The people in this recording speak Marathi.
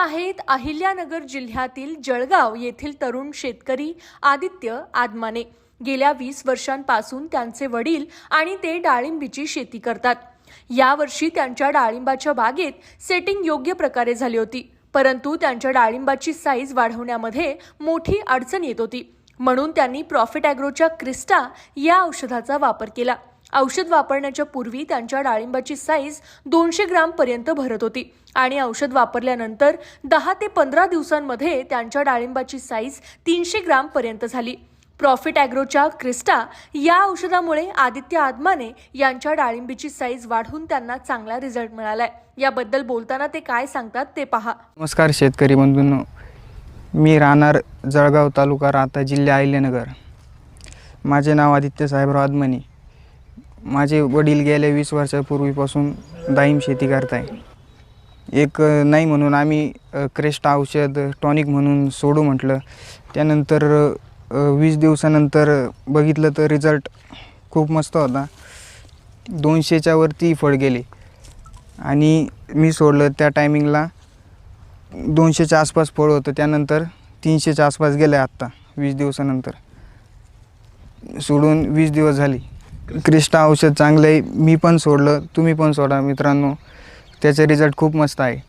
आहेत अहिल्यानगर जिल्ह्यातील जळगाव येथील तरुण शेतकरी आदित्य आदमाने। गेल्या 20 वर्षांपासून त्यांचे वडील आणि ते डाळिंबीची शेती करतात। यावर्षी त्यांच्या डाळिंबाच्या बागेत सेटिंग योग्य प्रकारे झाली होती, परंतु त्यांच्या डाळिंबाची साईज वाढवण्यामध्ये मोठी अडचण येत होती। म्हणून त्यांनी प्रॉफिट ॲग्रोच्या क्रिस्टा या औषधाचा वापर केला। औषध वापरण्याच्या पूर्वी त्यांच्या डाळिंबाची साईज 200 ग्राम पर्यंत भरत होती आणि औषध वापरल्यानंतर 10 ते 15 दिवसांमध्ये त्यांच्या डाळिंबाची साईज 300 ग्राम पर्यंत झाली। प्रॉफिट ॲग्रोच्या क्रिस्टा या औषधामुळे आदित्य आदमाने यांच्या डाळिंबीची साईज वाढून त्यांना चांगला रिझल्ट मिळालाय। याबद्दल बोलताना ते काय सांगतात ते पहा। नमस्कार शेतकरी बंधूंनो, मी राहणार जळगाव तालुका राहता जिल्हा अहिल्यानगर। माझे नाव आदित्य साहेबराव आदमाने। माझे वडील गेल्या 20 वर्षापूर्वीपासून डाळिंब शेती करताय। एक नाही म्हणून आम्ही क्रिस्टा औषध टॉनिक म्हणून सोडू म्हटलं। त्यानंतर 20 दिवसानंतर बघितलं तर रिझल्ट खूप मस्त होता। 200च्या वरती फळ गेले आणि मी सोडलं त्या टायमिंगला 200च्या आसपास फळ होतं। त्यानंतर 300च्या आसपास गेले। आत्ता 20 दिवसानंतर सोडून 20 दिवस झाले। क्रिस्टा औषध चांगलं आहे, मी पण सोडलं, तुम्ही पण सोडा मित्रांनो, त्याचा रिझल्ट खूप मस्त आहे।